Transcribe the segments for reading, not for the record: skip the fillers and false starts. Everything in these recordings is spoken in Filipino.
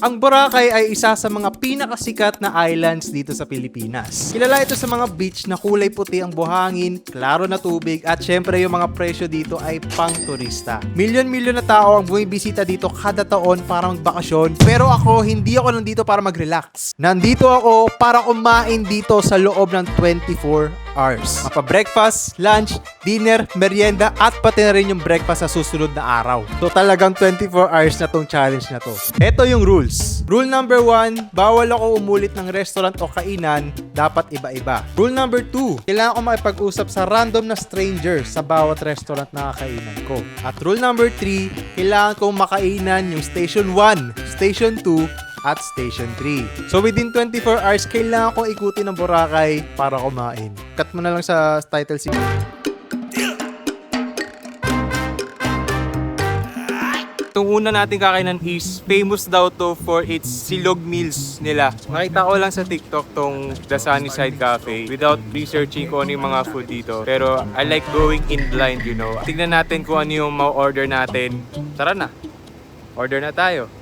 Ang Boracay ay isa sa mga pinakasikat na islands dito sa Pilipinas. Kilala ito sa mga beach na kulay puti ang buhangin, klaro na tubig, at syempre yung mga presyo dito ay pang turista. Milyon-milyon na tao ang bumibisita dito kada taon para magbakasyon, pero ako, hindi ako nandito para mag-relax. Nandito ako para kumain dito sa loob ng 24 hours. Mapa-breakfast, lunch, dinner, merienda, at pati na rin yung breakfast sa susunod na araw. So talagang 24 hours na tong challenge na to. Ito yung rules. Rule number 1, bawal ako umulit ng restaurant o kainan, dapat iba-iba. Rule number 2, kailangan ko makipag-usap sa random na stranger sa bawat restaurant na kainan ko. At rule number 3, kailangan kong makainan yung station 1, station 2, at Station 3. So within 24 hours, kailangan ko ikutin ng Boracay para kumain. Cut mo na lang sa title scene. Itong una natin kakainan is famous daw to for its silog meals nila. Nakita ko lang sa TikTok tong The Sunnyside Cafe without researching kung ano yung mga food dito. Pero I like going in blind, you know. Tignan natin kung ano yung ma-order natin. Tara na. Order na tayo.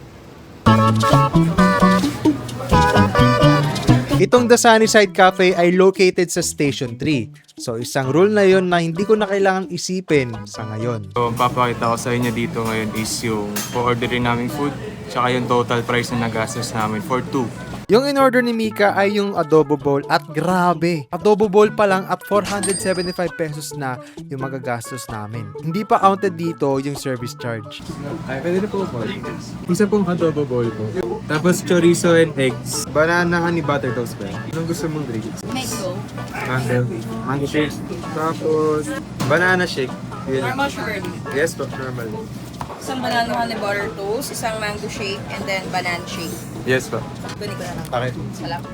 Itong The Sunnyside Cafe ay located sa Station 3. So isang rule na yon na hindi ko na kailangan isipin sa ngayon. So, ang papakita ko sa inyo dito ngayon is yung po-orderin naming food tsaka yung total price na nagastos namin for 2. Yung in-order ni Mika ay yung adobo bowl at grabe, adobo bowl pa lang at 475 pesos na yung magagastos namin. Hindi pa counted dito yung service charge. Ay, pwede na po po. Isa pong adobo bowl po. Tapos chorizo and eggs. Banana honey butter toast ba? Anong gusto mong drinks? Mango. Mango shake. Tapos banana shake. Yun. Normal sugar. Yes po, normal. Isang banana honey butter toast, isang mango shake, and then banana shake. Yes po. Kunin ko na lang. Okay. Salamat.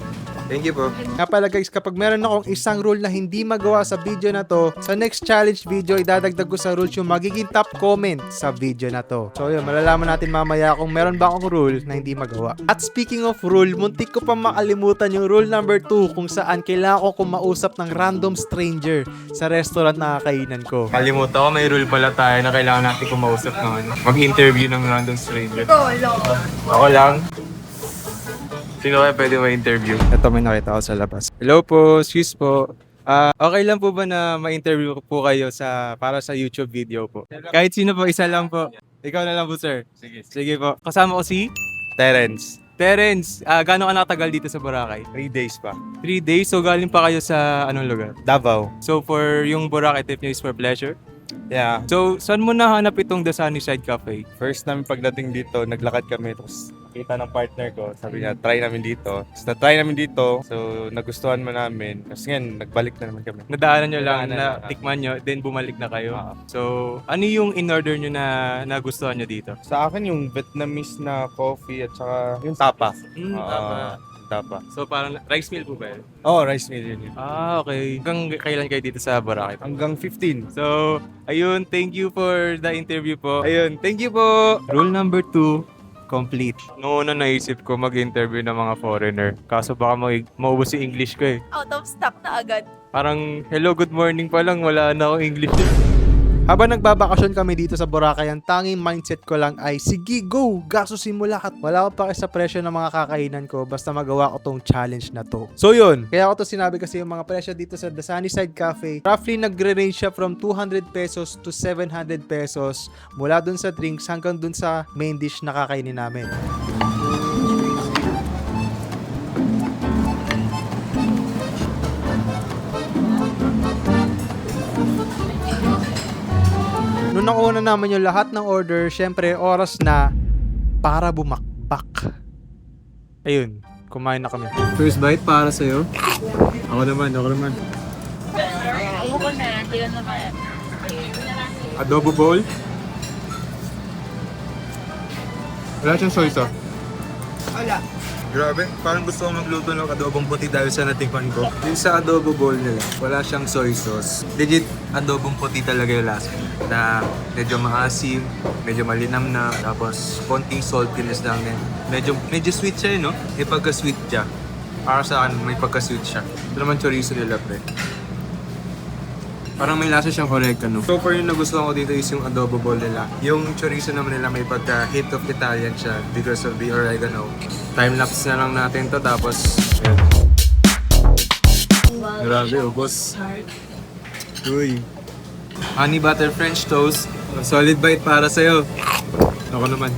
Thank you po. Nga pala guys, kapag meron akong isang rule na hindi magawa sa video na to, sa next challenge video, idadagdag ko sa rules yung magiging top comment sa video na to. So yun, malalaman natin mamaya kung meron ba akong rule na hindi magawa. At speaking of rule, muntik ko pa makalimutan yung rule number 2 kung saan kailangan ko kumausap ng random stranger sa restaurant na kakainan ko. Kalimutan ko, may rule pala tayo na kailangan natin kumausap ng mag-interview ng random stranger. Ako lang. Sino kaya pwede ma-interview? Ito may nakita ko sa labas. Hello po, excuse po. Okay lang po ba na ma-interview po kayo para sa YouTube video po? Kahit sino po, isa lang po. Ikaw na lang po, sir. Sige po. Kasama ko si Terence. Terence. Gaano ka nakatagal dito sa Boracay? 3 days pa. 3 days. So galing pa kayo sa anong lugar? Davao. So for yung Boracay trip niyo is for pleasure? Yeah. So saan mo nahanap itong The Sunnyside Cafe? First namin pagdating dito, naglakad kami. Tapos nakita ng partner ko. Sabi niya, try namin dito. Tapos na-try namin dito. So nagustuhan mo namin. Tapos ngayon, nagbalik na naman kami. Nadaanan nyo lang, Nadaanan na lang. tikman nyo, then bumalik na kayo. Oo. So ano yung in-order nyo na nagustuhan nyo dito? Sa akin, yung Vietnamese na coffee at saka yung tapa. Tama. Tapa. So parang rice meal po ba yun? Oh, rice meal yun. Okay. Hanggang kailan kayo dito sa Boracay? Hanggang 15. So, ayun, thank you for the interview po. Ayun, thank you po. Rule number 2, complete. Noon na naisip ko mag-interview ng mga foreigner. Kaso baka maubos yung English ko eh. Out of stock na agad. Parang, hello, good morning pa lang, wala na akong English. Habang nagbabakasyon kami dito sa Boracay, ang tanging mindset ko lang ay, sige, go! Gastusin mo lahat. Wala akong pake sa presyo ng mga kakainan ko, basta magawa ko tong challenge na to. So yun, kaya ako to sinabi kasi yung mga presyo dito sa The Sunnyside Cafe, roughly nagre-range siya from 200 pesos to 700 pesos mula dun sa drinks hanggang dun sa main dish na kakainin namin. Nung nakuha na naman yung lahat ng order, syempre oras na para bumakbak. Ayun, kumain na kami. First bite para sa'yo. Ako naman. Ayoko na. Hindi na naman. Adobo bowl. Wala siyang soy sauce. Wala. Grabe, parang gusto ko magluto ng adobong puti dahil sa natikman ko. Yung sa adobo bowl nila, wala siyang soy sauce. Legit, adobong puti talaga yung lasa. Na medyo maasim, medyo malinam na, tapos konting saltiness lang din. Medyo sweet siya no? May pagka-sweet siya. Para sa akin, may pagka-sweet siya. Ito naman chorizo nila, pre. Parang may lasa siyang oregano. So far yung nagustuhan ko dito is yung adobo bowl nila. Yung chorizo naman nila may pagka-hint of Italian siya because of the oregano. Time-lapse na lang natin to tapos ayan. Grabe, ubos. Uy. Honey butter French toast. Solid bite para sa'yo. Ako naman.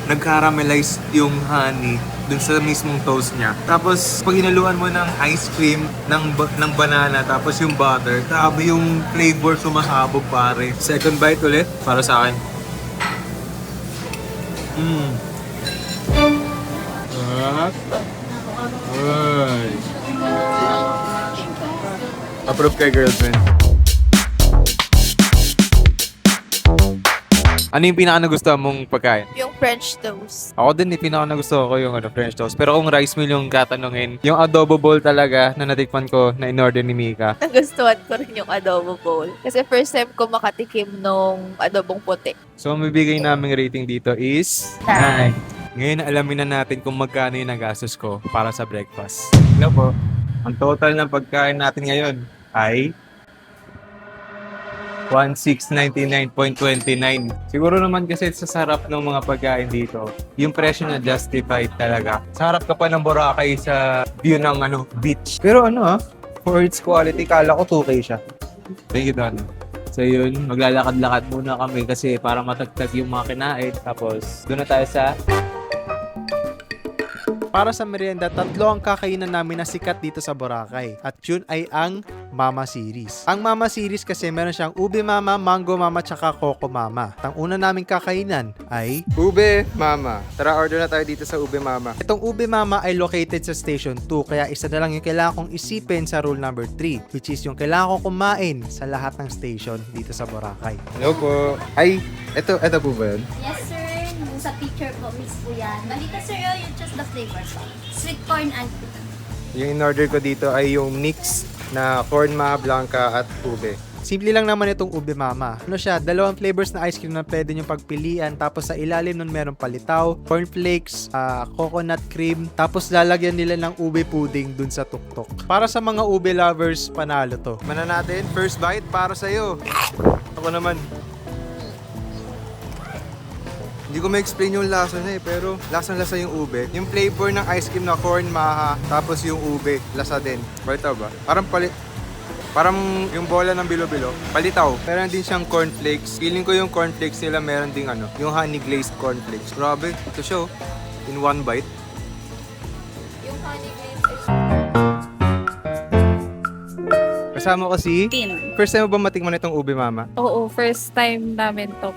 Nag-caramelize yung honey dun sa mismong toast niya. Tapos, pag hinaluan mo ng ice cream, ng banana, tapos yung butter, grabe yung flavor sumasabog pare. Second bite ulit, para sa akin. Ay. Approve kay girlfriend. Ano yung pinaka-nagustuhan mong pagkain? Yung French toast. Ako din, pinaka-nagustuhan ko yung French toast. Pero kung rice meal yung katanungin, yung adobo bowl talaga na natikman ko na in-order ni Mika. Nagustuhan ko rin yung adobo bowl. Kasi first time ko makatikim nung adobong puti. So, ang bibigay naming rating dito is 9. Ngayon, alamin na natin kung magkano yung nagastos ko para sa breakfast. Ano po? Ang total ng pagkain natin ngayon ay 1699.29. Siguro naman kasi sa sarap ng mga pagkain dito, yung presyo na justified talaga. Sa harap ka pa ng Boracay sa view ng beach. Pero for its quality, kala ko 2K siya. Thank you, Don. So yun, maglalakad-lakad muna kami kasi para matagtag yung mga kinain. Tapos, doon na tayo sa... Para sa merienda, 3 ang kakainan namin na sikat dito sa Boracay. At yun ay ang Mama Series. Ang Mama Series kasi meron siyang Ube Mama, Mango Mama, tsaka Coco Mama. At ang una naming kakainan ay Ube Mama. Tara, order na tayo dito sa Ube Mama. itong Ube Mama ay located sa Station 2, kaya isa na lang yung kailangan kong isipin sa rule number 3, which is yung kailangan kong kumain sa lahat ng station dito sa Boracay. Hello po. Ay, ito po ba yun? Yes, sir. Yung sa picture po, miss po yan. Balita, sir, you choose the flavor po. Sweet corn and pita. Yung in-order ko dito ay yung mix na corn maha blanca at ube. Simple lang naman itong Ube Mama. Ano siya, 2 flavors na ice cream na pwede nyo pagpilian. Tapos sa ilalim nun meron palitaw, cornflakes, coconut cream. Tapos lalagyan nila ng ube pudding dun sa tuktok. Para sa mga ube lovers, panalo to. Mana natin, first bite para sa'yo. Ako naman. Hindi ko ma-explain yung lasa na pero lasang-lasa yung ube. Yung flavor ng ice cream na corn maha, tapos yung ube, lasa din. Balitaw ba? Parang yung bola ng bilo-bilo, palitaw. Meron din siyang cornflakes. Feeling ko yung cornflakes nila meron ding yung honey glazed cornflakes. Grabe, ito siya in one bite. Yung honey glaze Kasama ko si... Tin. First time mo ba matikman itong Ube Mama? Oo, first time namin to.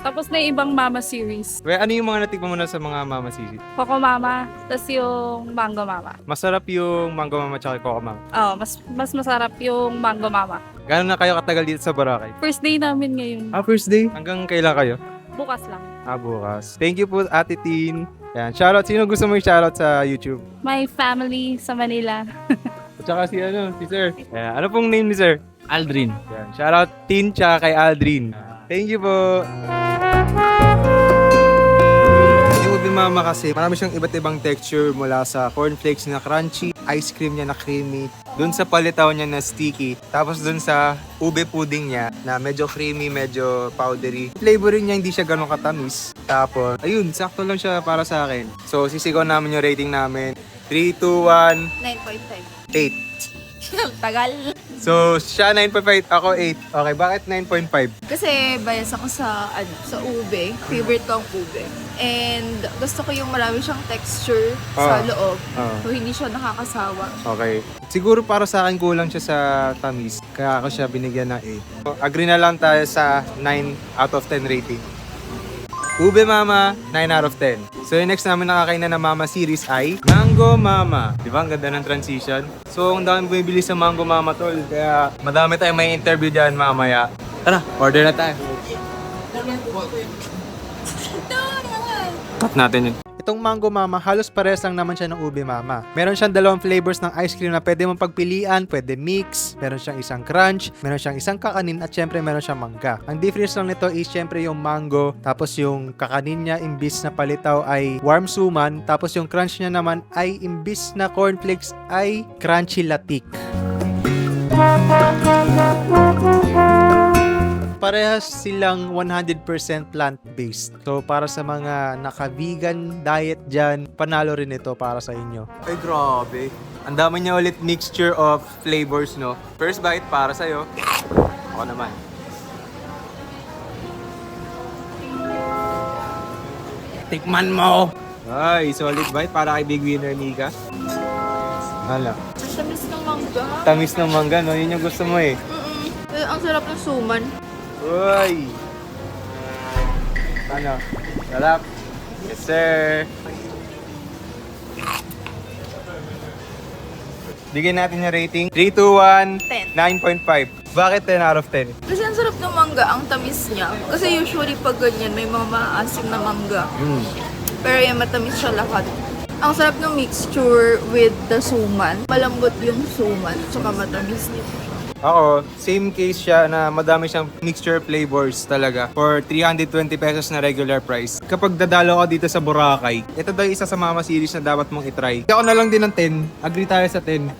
Tapos na yung ibang Mama series. Well, ano yung mga natikman mo na sa mga Mama series? Coco Mama, tapos yung Mango Mama. Masarap yung Mango Mama at Coco Mama. Oo, mas masarap yung Mango Mama. Gano'n na kayo katagal dito sa Boracay? First day namin ngayon. First day? Hanggang kailan kayo? Bukas lang. Bukas. Thank you po, Ate Tin. Yan, shoutout. Sino gusto mo i-shoutout sa YouTube? My family sa Manila. At saka si Sir. Yan, ano pong name ni Sir? Aldrin. Yan, shoutout Tin tsaka kay Aldrin. Thank you po. Yung Ube Mama kasi, marami siyang iba't ibang texture mula sa cornflakes na crunchy, ice cream niya na creamy, dun sa palitaw niya na sticky, tapos dun sa ube pudding niya na medyo creamy, medyo powdery. Flavoring niya hindi siya ganun katamis. Tapos, ayun, sakto lang siya para sa akin. So, sisigaw namin yung rating namin. 3, 2, 1, 9.5. 8. Tagal. So, siya 9.5, ako 8. Okay, bakit 9.5? Kasi bias ako sa ube. Favorite ko ang ube. And gusto ko yung marami siyang texture sa loob. So hindi siya nakakasawa. Okay. Siguro para sa akin kulang siya sa tamis. Kaya ako siya binigyan ng 8. So, agree na lang tayo sa 9 out of 10 rating. Ube Mama, 9 out of 10. So yung next namin nakakainan na Mama series ay Mango Mama. Di ba? Ang ganda ng transition. So ang dami bumibili sa Mango Mama tol. Kaya madami tayong may interview dyan mamaya. Tara, order na tayo. Cut natin yun. Itong Mango Mama, halos pares lang naman siya ng Ube Mama. Meron siyang dalawang flavors ng ice cream na pwede mong pagpilian, pwede mix, meron siyang isang crunch, meron siyang isang kakanin, at syempre meron siyang mangga. Ang difference lang nito is syempre yung mango, tapos yung kakanin niya imbis na palitaw ay warm suman, tapos yung crunch niya naman ay imbis na cornflakes ay crunchy latik. Parehas silang 100% plant-based. So, para sa mga naka-vegan diet dyan, panalo rin ito para sa inyo. Ay, grabe. Ang dami niya ulit mixture of flavors, no? First bite para sa'yo. Ako naman. Tikman mo! Ay, solid bite para kay Big Winner Mika. Hala. Ang tamis ng mangga. Tamis ng mangga, no? Yun yung gusto mo eh. Ang sarap ng suman. Uy! Ano? Sarap? Yes, sir! Bigyan natin yung rating. 3, 2, 1, 9.5. Bakit 10 out of 10? Kasi ang sarap ng mangga, ang tamis niya. Kasi usually pag ganyan, may mga maasim na mangga. Pero yung matamis siya lahat. Ang sarap ng mixture with the suman. Malambot yung suman, tsaka matamis din. Ako, same case siya na madami siyang mixture flavors talaga for 320 pesos na regular price. Kapag dadalo ka dito sa Boracay, ito daw yung isa sa Mama series na dapat mong itry. Ako na lang din ng 10. Agree tayo sa 10.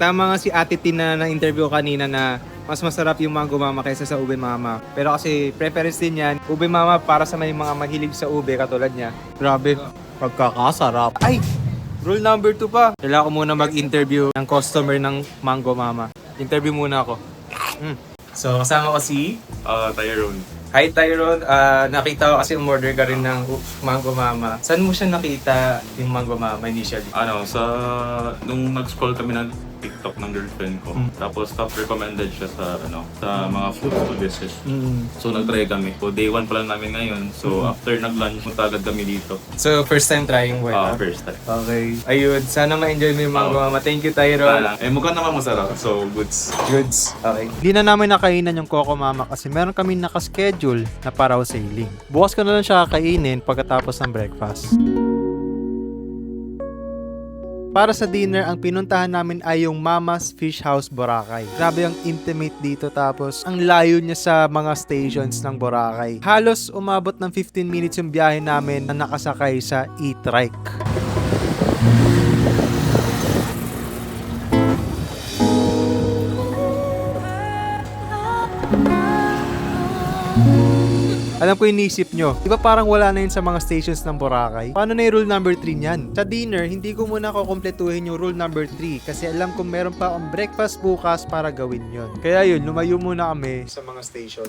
Tama nga si Ate Tin na na-interview kanina na mas masarap yung Mango Mama kaysa sa Ube Mama. Pero kasi preference din yan. Ube Mama para sa may mga mahilig sa ube katulad niya. Grabe. Pagkakasarap. Ay! Rule number 2 pa. Kailangan ko muna mag-interview ng customer ng Mango Mama. Interview muna ako. So, kasama ko si Tyrone. Hi Tyrone. Nakita ko kasi umorder ka rin ng Mango Mama. Saan mo siya nakita yung Mango Mama initially? Nung nag-scroll kami ng TikTok ng girlfriend ko. Tapos top recommended siya sa mga food business. So nag-try kami. So day 1 pa lang namin ngayon. So after nag-lunch, punta agad kami dito. So, first time trying wala? First time. Okay. Ayun. Sana ma-enjoy mo yung Mango Mama. Thank you Tyrone. Mukhang naman masarap. So goods. Goods. Okay. Hindi na namin nakainan yung Coco Mama kasi meron kami nakaschedule na para sailing. Bukas ko na lang siya kakainin pagkatapos ng breakfast. Para sa dinner, ang pinuntahan namin ay yung Mama's Fish House Boracay. Grabe ang intimate dito, tapos ang layo niya sa mga stations ng Boracay. Halos umabot ng 15 minutes yung biyahe namin na nakasakay sa e-trike. Alam ko inisip nyo, di ba parang wala na yun sa mga stations ng Boracay? Paano na yung rule number 3 niyan? Sa dinner, hindi ko muna kukumpletuhin yung rule number 3 kasi alam ko meron pa akong breakfast bukas para gawin yon. Kaya yun, lumayo muna kami sa mga station.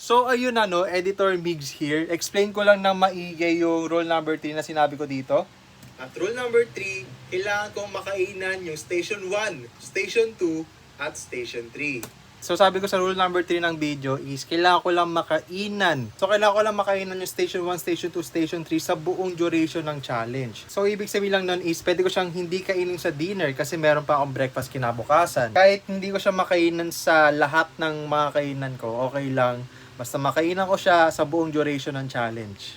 So ayun na no, Editor Migs here. Explain ko lang ng maigay yung rule number 3 na sinabi ko dito. At rule number 3, kailangan kong makainan yung station 1, station 2, at station 3. So sabi ko sa rule number 3 ng video is kailangan ko lang makainan. So kailangan ko lang makainan yung station 1, station 2, station 3 sa buong duration ng challenge. So ibig sabihin lang nun is pwede ko siyang hindi kainin sa dinner kasi meron pa akong breakfast kinabukasan. Kahit hindi ko siya makainan sa lahat ng mga kainan ko, okay lang. Basta makainan ko siya sa buong duration ng challenge.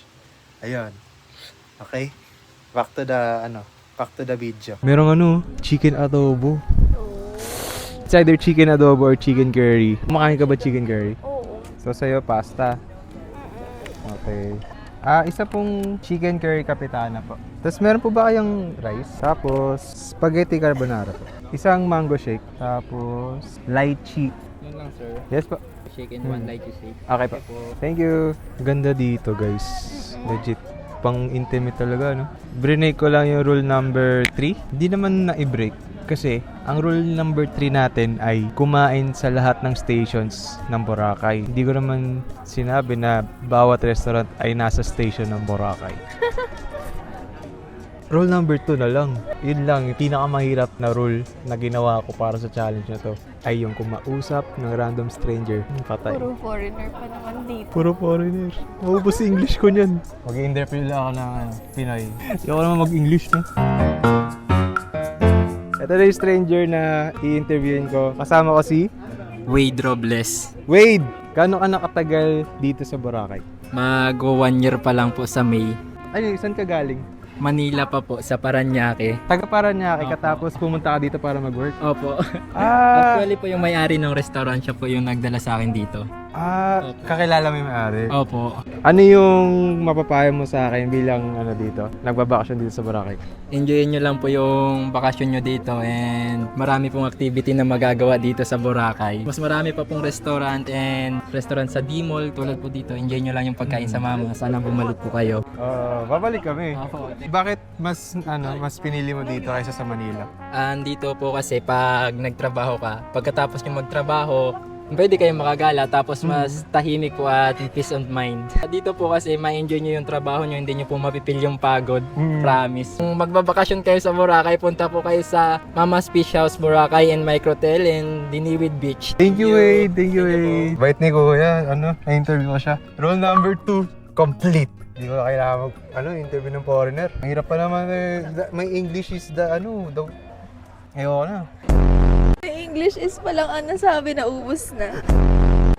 Ayun. Okay? Back to the video. Merong chicken adobo. It's either chicken adobo or chicken curry. Kumakain ka ba chicken curry? Oo. So, sa'yo, pasta. Okay. Isa pong chicken curry kapitana po. Tapos, meron po ba kayong rice? Tapos, spaghetti carbonara po. Isang mango shake. Tapos, lychee. Yun lang, sir. Yes po. Chicken, one lychee shake. Okay po. Thank you. Ganda dito, guys. Legit. Pang intimate talaga, no? Brinake ko lang yung rule number 3. Hindi naman na-i-break. Kasi, ang rule number 3 natin ay kumain sa lahat ng stations ng Boracay. Hindi ko naman sinabi na bawat restaurant ay nasa station ng Boracay. Rule number 2 na lang. Yun lang, yung pinakamahirap na rule na ginawa ko para sa challenge na to ay yung kumausap ng random stranger. Patay. Puro foreigner pa naman dito. Puro foreigner. Maubos English ko niyan. Mag-interview lang ako ng Pinoy. Hindi ako naman mag-English na. Ito na yung stranger na i-interviewin ko. Kasama ko si Wade Robles. Wade! Gaano ka nakatagal dito sa Boracay? Mag 1 year pa lang po sa May. Ay, saan ka galing? Manila pa po, sa Paranaque. Taga Paranaque ka Opo. tapos pumunta ka dito para mag-work? Opo. Ah, Actually po yung may-ari ng restaurant, siya po yung nagdala sa akin dito. kakilala mo yung may-ari? Opo. Ano yung mapapayo mo sa akin bilang dito? Nagbabakasyon dito sa Boracay? Enjoyin nyo lang po yung bakasyon nyo dito and marami pong activity na magagawa dito sa Boracay. Mas marami pa pong restaurant and restaurant sa D-Mall tulad po dito. Enjoy nyo lang yung pagkain sa mama. Sana bumalik po kayo. Babalik kami. Opo. Bakit mas pinili mo dito kaysa sa Manila? Andito po kasi pag nagtrabaho ka, pagkatapos nyo magtrabaho, pwede kayong makagala tapos mas tahimik po at peace of mind. Dito po kasi ma-enjoy nyo yung trabaho nyo, hindi nyo po mapipil yung pagod. Promise. Kung magbabakasyon kayo sa Boracay, punta po kayo sa Mama's Fish House Boracay and Microtel and Diniwid Beach. Thank you, Wade. Thank you, Wade. Bait ni Kuya. Na-interview ko siya. Rule number 2, complete. Hindi ko na kailangan interview ng foreigner. Ang hirap pa naman my English is ayoko na. English is palang ang nasabi na ubos na.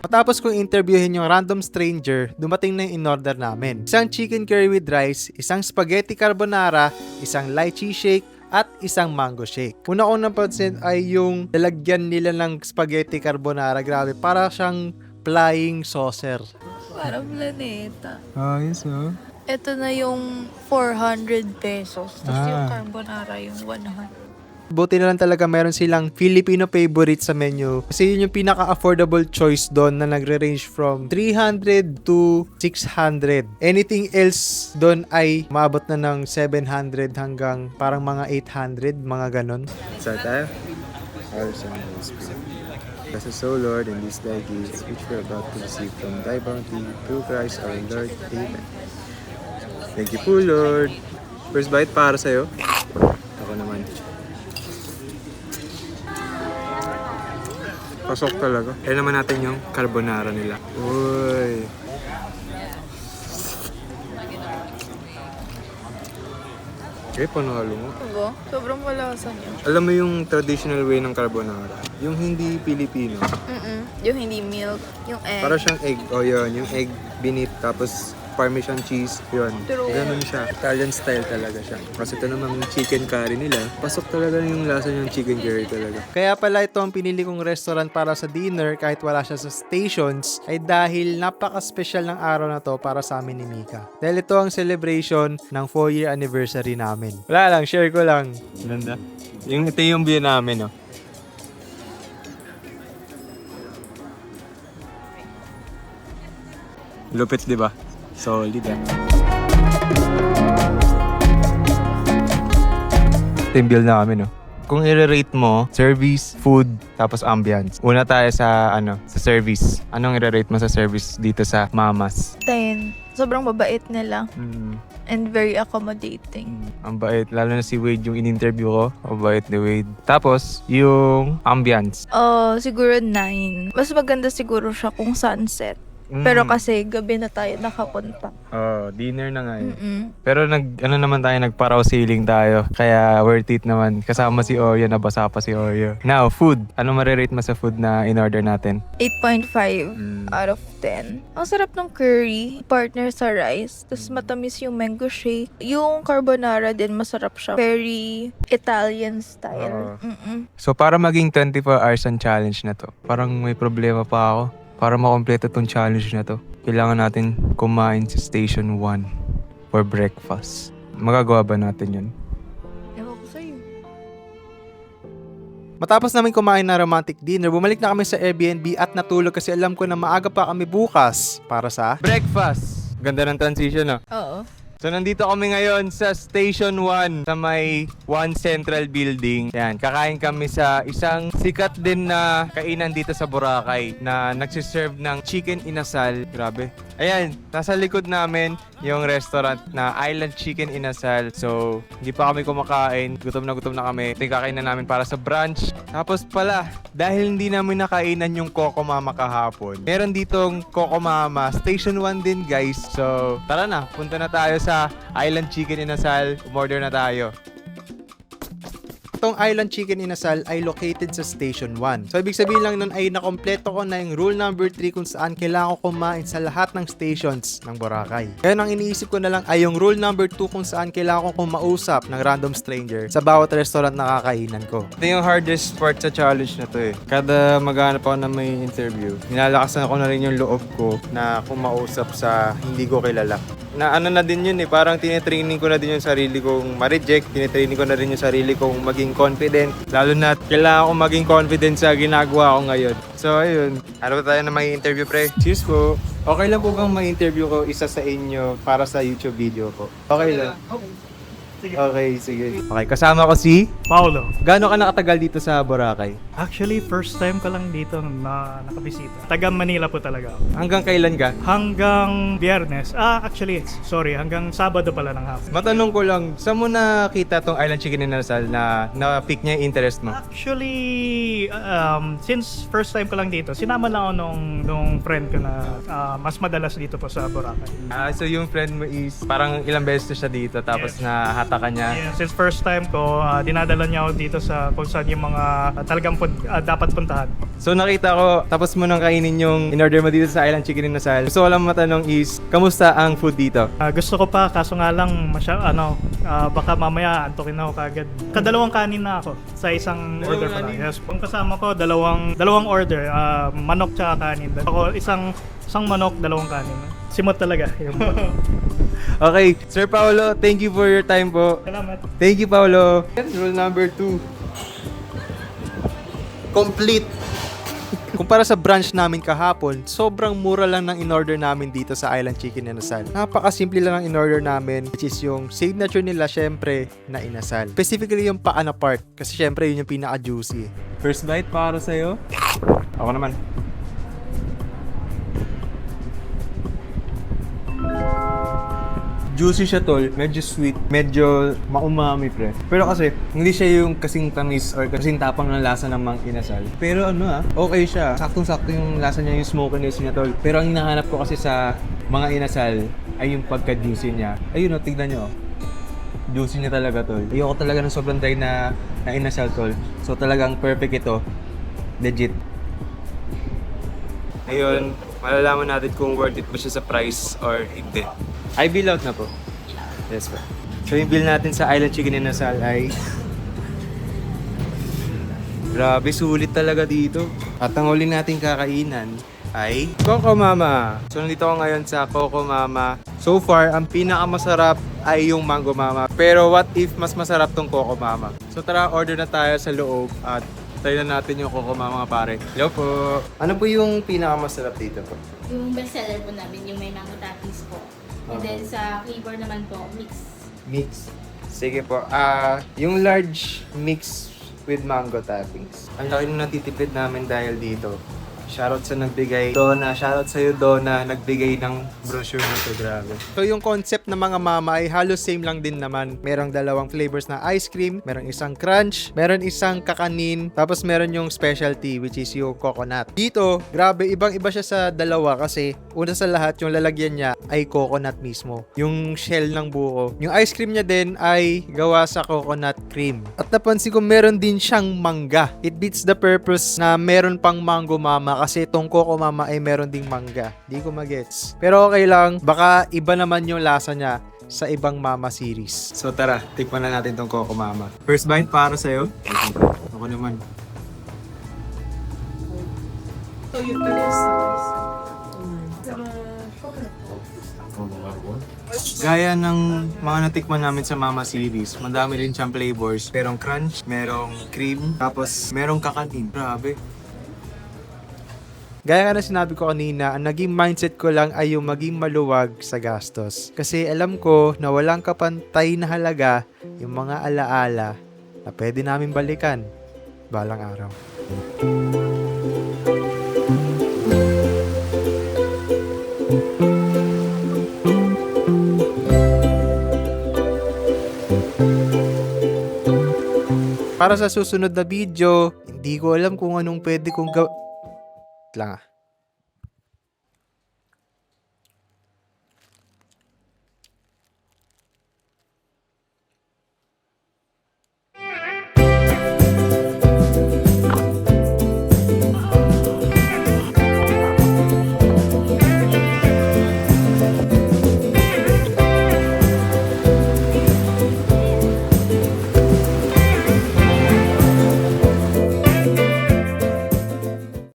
Matapos kong interviewin yung random stranger, dumating na yung in-order namin. Isang chicken curry with rice, isang spaghetti carbonara, isang lychee shake, at isang mango shake. Una ko napansin ay yung lalagyan nila ng spaghetti carbonara. Grabe, para siyang flying saucer. Parang planeta. Ayos Ito na yung 400 pesos. Tapos Ah. yung carbonara yung 100. Buti na lang talaga meron silang Filipino favorite sa menu. Kasi yun yung pinaka-affordable choice doon na nagre-range from 300 to 600. Anything else doon ay maabot na ng 700 hanggang parang mga 800, mga ganon. Start tayo? Our Son, Holy Spirit. Bless us, O Lord, in these thy gifts, which we are about to receive from thy bounty, through Christ our Lord. Amen. Thank you po, Lord. First bite para sa'yo. Ako naman. Pasok talaga. Kaya naman natin yung carbonara nila. Uy. Panalo mo. Diba? Sobrang malasa niya. Alam mo yung traditional way ng carbonara? Yung hindi Pilipino. Yung hindi milk, yung egg. Para siyang egg. O yun, yung egg beneath tapos Parmesan cheese, yun. True. Ganun siya. Italian style talaga siya. Kasi ito naman yung chicken curry nila. Pasok talaga yung lasa ng chicken curry talaga. Kaya pala ito ang pinili kong restaurant para sa dinner kahit wala siya sa stations ay dahil napaka-special ng araw na to para sa amin ni Mika. Dahil ito ang celebration ng 4-year anniversary namin. Wala lang, share ko lang. Ganda. Ito yung view namin, oh. Lupit, di ba? Solid, ah. Ito yung bill namin, no? Kung i-rate mo, service, food, tapos ambience. Una tayo sa, sa service. Anong i-rate mo sa service dito sa Mama's? 10. Sobrang babait nila. And very accommodating. Ang bait. Lalo na si Wade yung in-interview ko. Ang bait ni Wade. Tapos, yung ambience. Siguro 9. Mas maganda siguro siya kung sunset. Pero kasi gabi na tayo nakapunta. Dinner na nga eh. Mm-mm. Pero naman tayo, nagparaw ceiling tayo. Kaya worth it naman. Kasama si Oreo, nabasa pa si Oreo. Now, food. Ano marirate mo sa food na in-order natin? 8.5 out of 10. Ang sarap ng curry, partner sa rice, tapos matamis yung mango shake. Yung carbonara din masarap siya. Very Italian style. So, para maging 24 hours ang challenge na to, parang may problema pa ako. Para makompleto tong challenge na to, kailangan natin kumain sa Station 1 for breakfast. Magagawa ba natin yun? Ewan ko sa'yo. Matapos namin kumain na romantic dinner, bumalik na kami sa Airbnb at natulog kasi alam ko na maaga pa kami bukas para sa breakfast. Ganda ng transition, ah. Oo. So, nandito kami ngayon sa Station 1 sa may One Central Building. Yan, kakain kami sa isang sikat din na kainan dito sa Boracay na nagsiserve ng chicken inasal. Grabe. Ayan, nasa likod namin yung restaurant na Island Chicken Inasal. So, hindi pa kami kumakain. Gutom na kami. Ito yung kakain na namin para sa brunch. Tapos pala, dahil hindi namin nakainan yung Coco Mama kahapon, meron ditong Coco Mama. Station 1 din, guys. So, tara na. Punta na tayo sa Island Chicken Inasal. Umorder na tayo. Itong Island Chicken Inasal ay located sa Station 1. So, ibig sabihin lang nun ay nakompleto ko na yung rule number 3 kung saan kailangan ko kumain sa lahat ng stations ng Boracay. Kaya ang iniisip ko na lang ay yung rule number 2 kung saan kailangan ko kumausap ng random stranger sa bawat restaurant na kakainan ko. Ito yung hardest part sa challenge na to eh. Kada maghanap ako na may interview, nilalakasan ako na rin yung loob ko na kumausap sa hindi ko kilala. Na ano na din yun eh, parang tinitraining ko na din yung sarili kong ma-reject, tinitraining ko na rin yung sarili kong maging confident, lalo na kailangan kong maging confident sa ginagawa ko ngayon. So ayun, ano ba tayo na may interview pre? Cheers po! Okay lang po bang ma-interview ko isa sa inyo para sa YouTube video ko? Okay lang? Okay, sige. Okay, kasama ko si Paolo. Gaano ka nakatagal dito sa Boracay? Actually, first time ko lang dito na nakabisita. Taga Manila po talaga ako. Hanggang kailan ka? Hanggang Biyernes. Hanggang Sabado pala ng hapon. Matanong ko lang, saan mo nakita tong Island Chicken Inasal na na-pick niya yung interest mo? Actually, since first time ko lang dito, sinama lang ako nung friend ko na mas madalas dito po sa Boracay. So yung friend mo is parang ilang beses na siya dito tapos nahata ka niya? Yeah, since first time ko, dinadala niya ako dito sa kung saan yung mga talagang dapat puntahan. So nakita ko, tapos mo nang kainin yung in-order mo dito sa Island Chicken Inasal. Gusto ko lang matanong is, kamusta ang food dito? Gusto ko pa, kaso nga lang, baka mamaya antokin ako kagad. Kadalawang kanin na ako sa isang order pa lang. Yes, kung kasama ko, dalawang order, manok tsaka kanin. Ako, isang manok, dalawang kanin. Simot talaga. Okay, Sir Paolo, thank you for your time po. Salamat. Thank you, Paolo. Rule number 2. Complete. Kumpara sa brunch namin kahapon, sobrang mura lang ng in-order namin dito sa Island Chicken Inasal. Napakasimple lang ng in-order namin, which is yung signature nila syempre na inasal. Specifically yung paa na part, kasi syempre yun yung pinaka-juicy. First bite para sa'yo. Ako naman. Juicy siya tol, medyo sweet, medyo maumami pre. Pero kasi, hindi siya yung kasing tamis or kasing tapang ng lasa ng Mang Inasal. Pero okay siya. Saktong-sakto yung lasa niya, yung smokiness niya tol. Pero ang hinahanap ko kasi sa mga inasal ay yung pagka-juicy niya. Ayun tignan nyo. Juicy niya talaga tol. Ayoko talaga ng sobrang dry na inasal tol. So talagang perfect ito. Legit. Ayun, malalaman natin kung worth it ba siya sa price or hindi. Ay, bill out na po. Yes po. So yung bill natin sa Island Chicken Inasal ay... Grabe, sulit talaga dito. At ang huli nating kakainan ay Coco Mama. So nandito ako ngayon sa Coco Mama. So far, ang pinakamasarap ay yung Mango Mama. Pero what if mas masarap tong Coco Mama? So tara, order na tayo sa loob at try na natin yung Coco Mama pare. Hello po. Ano po yung pinakamasarap dito po? Yung bestseller po namin, yung may mango toppings po. And then sa flavor naman po, Mix. Sige po. Yung large mix with mango toppings. Ang laki nung natitipid namin dahil dito. Shoutout sa nagbigay. Donna, shoutout sa'yo Donna, nagbigay ng brochure na to, grabe. So yung concept ng mga mama ay halos same lang din naman. Merong dalawang flavors na ice cream, merong isang crunch, meron isang kakanin, tapos meron yung specialty which is yung coconut. Dito, grabe, ibang-iba siya sa dalawa kasi una sa lahat yung lalagyan niya ay coconut mismo. Yung shell ng buko. Yung ice cream niya din ay gawa sa coconut cream. At napansin ko meron din siyang mangga. It beats the purpose na meron pang mango mama kasi itong Coco Mama ay meron ding mangga. Di ko magets. Pero okay lang, baka iba naman yung lasa niya sa ibang mama series. So tara, tikman na natin tong Coco Mama. First bite para sa'yo. Ako naman. Gaya ng mga natikman namin sa Mama series, madami rin siyang flavors. Merong crunch, merong cream, tapos merong kakanin. Grabe. Gaya nga na sinabi ko kanina, ang naging mindset ko lang ay yung maging maluwag sa gastos. Kasi alam ko na walang kapantay na halaga yung mga alaala na pwede namin balikan balang araw. Para sa susunod na video, hindi ko alam kung anong pwede kong lang